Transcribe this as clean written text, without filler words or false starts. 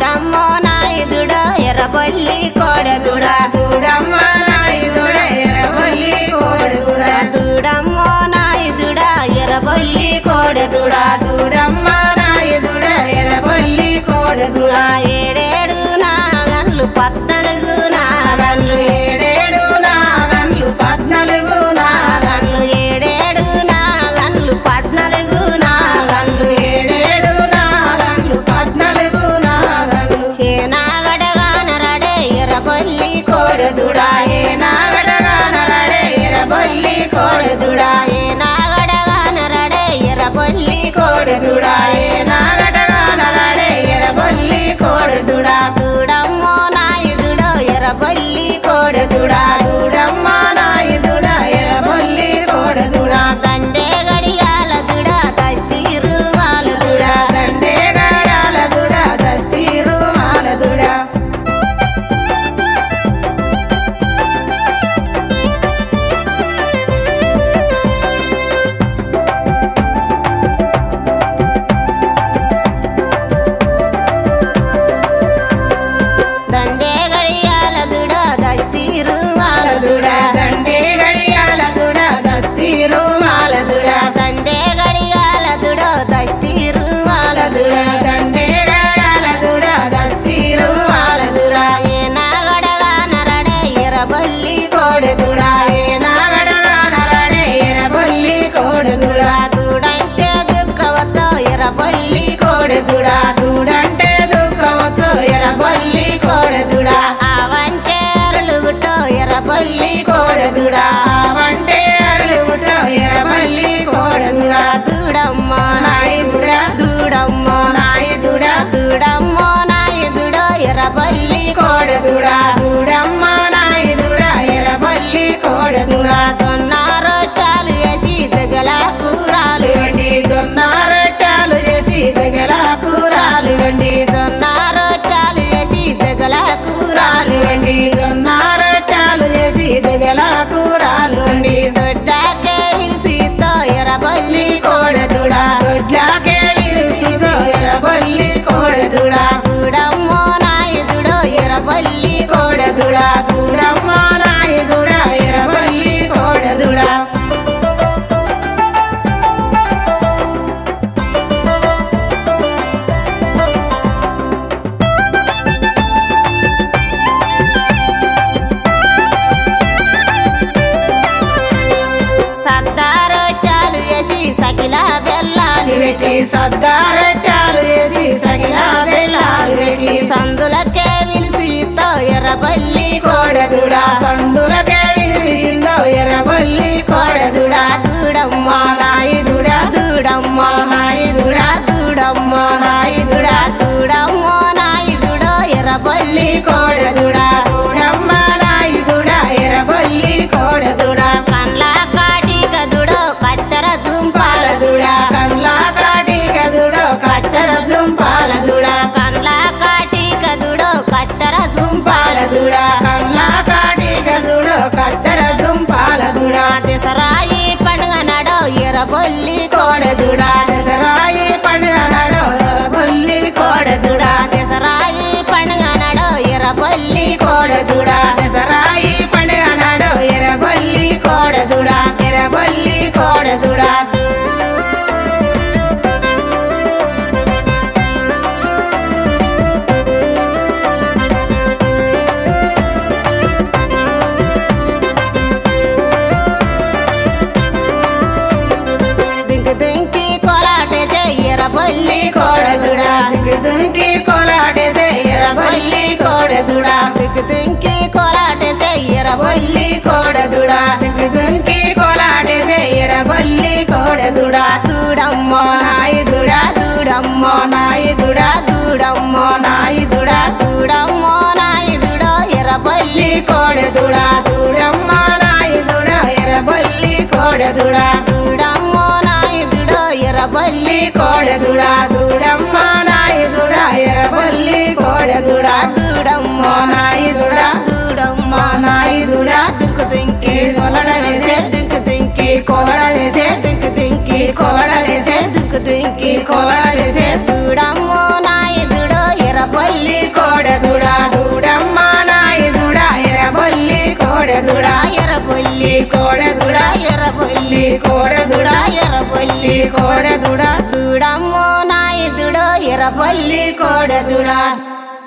దూడమ్మో నాయుదుడా ఎర్రబొల్లి కోడెదుడా దూడమ్మ నాయుదుడా ఎర్రబొల్లి కోడెదుడా దూడమ్మో నాయుదుడా ఎర్రబొల్లి కోడెదుడా దూడమ్మ నాయుదుడా ఎర్రబొల్లి కోడెదుడా ఏడేడు నాగన్లు 14 నాగన్లు ఏడేడు నాగన్లు 14 నాగన్లు ఏడేడు నాగన్లు 14 నాగన్లు ఏడేడు నాగన్లు 14 నాగన్లు ఏ నాగడగా నరడే ఎర్రబొల్లి కోడెదుడా ఏ నాగడగా నరడే ఎర్రబొల్లి కోడెదుడా ఏ నాగడగా నరడే ఎర్రబొల్లి కోడెదుడా ఏ నాగడగా నరడే ఎర్రబొల్లి కోడెదుడా దూడమ్మో నాయుదుడో ఎర్రబొల్లి కోడెదుడా దూడమ్మ నాయుదుడా ఎర్రబొల్లి కోడెదుడా దండే గడియాల దుడా దస్తీరు వాలదుడా దండే గడాల దుడా దస్తీరు మాలదుడా దండే గడియాల దుడా దస్తీరు మాలదుడా దండే గడియాల దుడా దస్తీరు మాలదుడా దండే గడియాల దుడో దస్తీరు మాలదుడా దండే గడాల దుడా దస్తీరు మాలదుడా ఏ నాగడగా నరడే ఎర్రబొల్లి కోడెదుడా ఏ నాగడగా నరడే ఎర్రబొల్లి కోడెదుడా దూడంటే దుఃఖవచ్చో ఎర్రబొల్లి కోడెదుడా దూడంటే దుఃఖమొచ్చు ఎర్రబొల్లి కోడెదుడా అవంటే అరులుగుటో ఎర్రబొల్లి కోడెదుడా వంటే అరులుగుటో ఎర్రబొల్లి కోడెదుడా దూడమ్మ నాయుదుడా దూడమ్మ నాయుదుడా దూడమ్మో నాయుదుడో ఎర్రబొల్లి కోడెదుడా దూడమ్మ నాయుదుడా ఎర్రబొల్లి కోడెదుడా జొన్న రొట్టాలు వేసి దగ్గల కూరాలు వెండి జొన్న రొట్టాలు చేసి దగ్గర కూరాలు వెండి జొన్న రొట్టాలు వేసి దగ్గల కూరాలు వెండి జొన్న రొట్టాలు చేసి దగ్గర కూరాలు వెండి దొడ్డాకే పిలిసితో ఎర్రబొల్లి కోడెదుడా దొడ్లాకే నిలుసుదో ఎర్రబొల్లి కోడెదుడా దూడమ్మో నాయుదుడో ఎర్రబొల్లి కోడెదుడా దూడమ్మ నాయుదుడా ఎర్రబొల్లి కోడెదుడా సద్దా రొట్టాలు వేసి సకిల బెల్లాలు పెట్టి సద్దా రొట్టాలు చేసి సగిలా బెల్లాలు పెట్టి సందులకే పిలిసితో ఎర్రబొల్లి కోడెదుడా సందులకే విసిసిందో ఎర్రబొల్లి కోడెదుడా దూడమ్మ నాయుదుడా దూడమ్మ నాయుదుడా దూడమ్మ నాయుదుడా దూడమ్మో నాయుదుడో ఎర్రబొల్లి కోడెదుడా దూడమ్మ నాయుదుడా ఎర్రబొల్లి కోడెదుడా కండ్ల కాటిక దుడో కత్తెర జుంపాలదుడా పాలదుడా కండ్ల కాటి కదుడో కత్తెర జుంపాలదుడా కండ్ల కాటిక దుడో కత్తెర పాలదుడా కండ్ల కాటి కదుడో కత్తెర జుంపాలదుడా దసరాయి పండుగ నడో ఎర్రబొల్లి కోడెదుడా దసరాయి పండుగ నడో ఎర్రబొల్లి కోడెదుడా దసరాయి పండుగ నడో ఎర్రబొల్లి కోడెదుడా దసరాయి పండుగ నడో ఎర్రబొల్లి కోడెదుడా ఎర్రబొల్లి కోడెదుడా దింకి దింకి కోలాటే ఎర్రబొల్లి కోడెదుడా దుంకి కోలాటేసే ఎర్రబొల్లి కోడెదుడా దింకి దింకి కోలాటే ఎర్రబొల్లి కోడెదుడా దుంకి కోలాటేసే ఎర్రబొల్లి కోడెదుడా దూడమ్మ నాయుదుడా దూడమ్మ నాయుదుడా దూడమ్మ నాయుదుడా దూడమ్మో నాయుదుడో ఎర్రబొల్లి కోడెదుడా దూడమ్మ నాయుదుడా ఎర్రబొల్లి కోడెదుడా దూడమ్మో నాయుదుడో ఎర్రబొల్లి కోడెదుడా దూడమ్మ నాయుదుడా ఎర్రబొల్లి కోడెదుడా దూడమ్మ నాయుదుడా దూడమ్మ నాయుదుడా దుంకు దుంకి కొలడలేసే దుంకు దుంకి కోలలేసే దుంకు దుంకి కోలలేసే దుంకు దుంకి కోలలేసే దూడమ్మో నాయుదుడో ఎర్రబొల్లి ఎర్రబొల్లి కోడెదుడా ఎర్రబొల్లి కోడెదుడా దూడమ్మో నాయదుడో ఎర్రబొల్లి కోడెదుడా